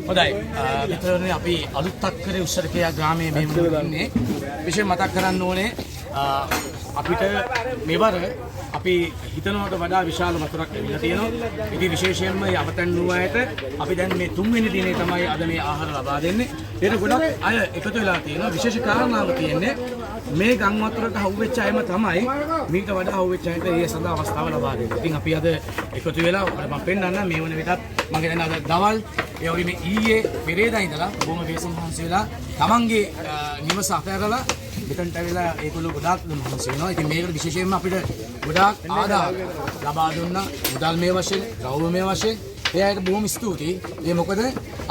හොඳයි. මෙතන අපි අලුත්ක්කරේ උස්සරකයා ග්‍රාමයේ මේ මුලින්නේ විශේෂ මතක් කරන්න ඕනේ අපිට මෙවර අපි හිතනවට වඩා විශාල වතුරක් ලැබිලා තියෙනවා. ඉතින් විශේෂයෙන්ම යවතන් නුවයට අපි දැන් මේ 3 වෙනි දිනේ තමයි අද මේ ආහාර ලබා දෙන්නේ. ඒකට ගොඩක් අය එකතු වෙලා තියෙනවා. විශේෂ කාරණාවක් තියෙන්නේ මේ ගම් වතුරට හවුවෙච්ච අයම තමයි මීට වඩා හවුවෙච්ච අයට ඒ සඳහා අවස්ථාව ලබා දෙන්නේ. ඉතින් අපි අද එකතු වෙලා මම පෙන්නන්න මේ වන විටත් මම කියන්නේ අද දවල් ඒ වගේම ඊයේ පෙරේදා ඉඳලා බොහොම වේසම් මහන්සි වෙලා තමන්ගේ නිවස අතහැරලා මෙතනට ඇවිල්ලා ඒගොල්ලෝ ගොඩාක් මහන්සි වෙනවා. ඉතින් මේකට විශේෂයෙන්ම අපිට ගොඩාක් ආදාන ලබා දුන්නා. මුදල් මේ වශයෙන්, ගෞරව මේ වශයෙන් ඒ අයට බොහොම ස්තුතියි. ඒ මොකද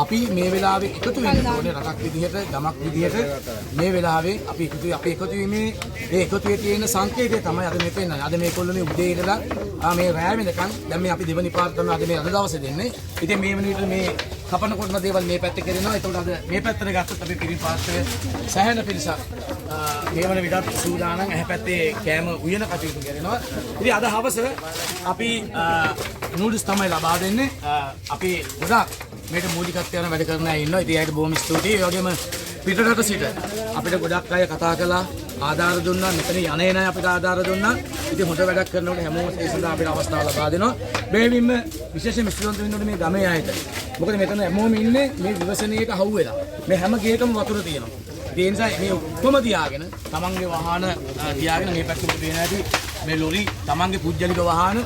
අපි මේ වෙලාවේ එකතු වෙන්න ඕනේ රටක් විදිහට, ගමක් විදිහට මේ වෙලාවේ අපි එකතු වීමේ ඒ එකතුවේ තියෙන සංකේතය තමයි අද මේ පෙන්නන්නේ. අද මේගොල්ලෝ මේ උදේ ඉඳලා මේ රැය වෙනකන් දැන් මේ අපි දෙවනි පාර තමයි අද මේ අද දවසේ දෙන්නේ. ඉතින් මේ වෙන විට මේ කපන කොටන දේවල් මේ පැත්තේ කරනවා. ඒකට අද මේ පැත්තට ගත්තොත් අපි පිරිපාස්තය සෑහෙන පිරිසක් මේ වන විටත් සූදානම් ඇහැ පැත්තේ කෑම උයන කටයුතු කරනවා. ඉතින් අද හවස අපි නූඩල්ස් තමයි ලබා දෙන්නේ. අපි ගොඩාක් මේක මූලිකත්වයෙන් වැඩ කරන අය ඉන්නවා. ඉතින් ඒකට බොහොම ස්තුතියි. ඒ වගේම පිටරට සිට අපිට ගොඩක් අය කතා කළා, ආධාර දුන්නා. මෙතන යන්නේ නැහැ අපිට ආධාර දුන්නා. ඉතින් හොඳ වැඩක් කරනකොට හැමෝම ඒ සඳහා අපිට අවස්ථාව ලබා දෙනවා. බෙහෙවින්ම විශේෂයෙන් ස්තුතිවන්ත වෙන්න ඕනේ මේ ගමේ අයට. මොකද මෙතන හැමෝම ඉන්නේ මේ විවසනයේට හවු වෙලා. මේ හැම ගේකම වතුර තියෙනවා. ඒ නිසා මේ ඔක්කොම තියාගෙන තමන්ගේ වාහන තියාගෙන මේ පැත්තට පේන ඇති මේ ලොරි තමන්ගේ පුජ්‍යලික වාහන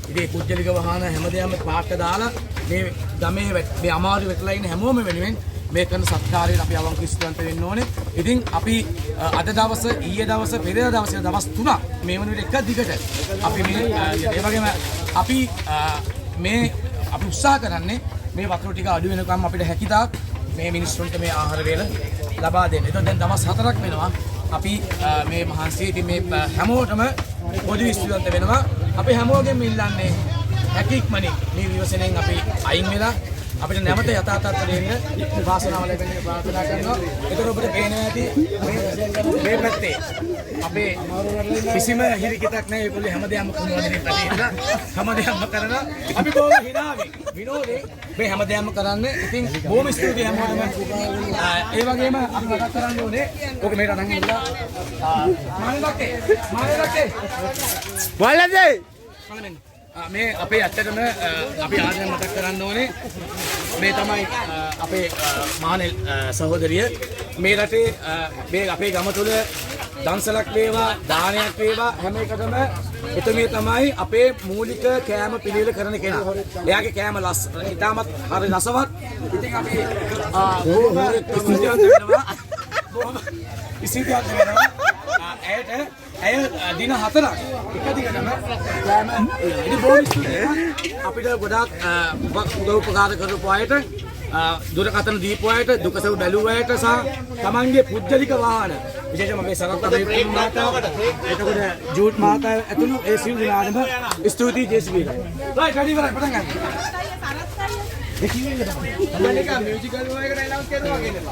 ඉතින් පුජ්‍යලික වාහන හැමදේම පාට දාලා මේ ගමේ මේ අමාරු වෙట్లా ඉන්න හැමෝම වෙනුවෙන් මේ කරන සත්කාරයට අපි අවංක ස්තුතිවන්ත වෙන්න ඕනේ. ඉතින් අපි අද දවස ඊයේ දවස පෙරේදා දවසේ දවස් 3ක් මේ වන විට එක දිගට අපි මේ ඒ වගේම අපි අපි උත්සාහ කරන්නේ මේ වතුර ටික අඩු වෙනකම් අපිට හැකියතාක් මේ මිනිස්සුන්ට මේ ආහාර වේල ලබා දෙන්න. ඒතකොට දැන් දවස් 4ක් වෙනවා අපි මේ මහන්සිය ඉතින් මේ හැමෝටම පොදු ස්තුතිවන්ත වෙනවා. අපි හැමෝගෙම ඉල්ලන්නේ හැකියක්මනින් මේ විවසනෙන් අපි අයින් වෙලා අපිට නැවත යථා තත්ත්වයට එන්න වාසනාව ලැබෙන්න ප්‍රාර්ථනා කරනවා. ඒතර ඔබට පේනවා ඇති මේ පැත්තේ අපේ කිසිම හිරිකිතක් නැහැ. ඒගොල්ලෝ හැමදේම කුණුවදිනේ පැත්තේ හැමදේම කරනවා. අපි බොහොම හිනාවේ විනෝදේ මේ හැමදේම කරන්නේ. ඉතින් බොහොම ස්තුතියි හැමෝටම. ඒ වගේම අපි මතක් කරන්න ඕනේ ඔක මේකට අරන් ඉන්නවා. මානෙලක්කේ වලදේ මේ අපේ ඇත්තටම අපි ආදරෙන් මතක් කරන්න ඕනේ මේ තමයි අපේ මානෙල් සහෝදරිය. මේ රටේ මේ අපේ ගම තුළ දන්සලක් වේවා දානයක් වේවා හැම එකටම එතුමිය තමයි අපේ මූලික කෑම පිළිවෙල කරන කෙනා. එයාගේ කෑම ඉතාමත් හරි රසවත්. ඉතින් අපි ඉසිතියක් වෙනවා. ඇය දින 4ක් එක දිගටම කෑම ඉතින් බොහොම ස්තුතියි. අපිට ගොඩාක් උදව් උපකාර කරපු අයට, දුරකථන දීපු අයට, දුකසව් බැලුව අයට සහ තමන්ගේ පුජ්‍යලික වාහන විශේෂයෙන්ම මේ සරත් අපේ මාතාවට එතකොට ජූට් මාතාව ඇතුළු ඒ සියලු දෙනාටම ස්තුතියි ජේසීබී. රයිට් වැඩි ඉවරයි පටන් ගන්න. ඒ කිව්වේ නේද? මම නිකන් මියුසිකල් එකකට ඇනවුන්ස් කරනවා කියන්නේ.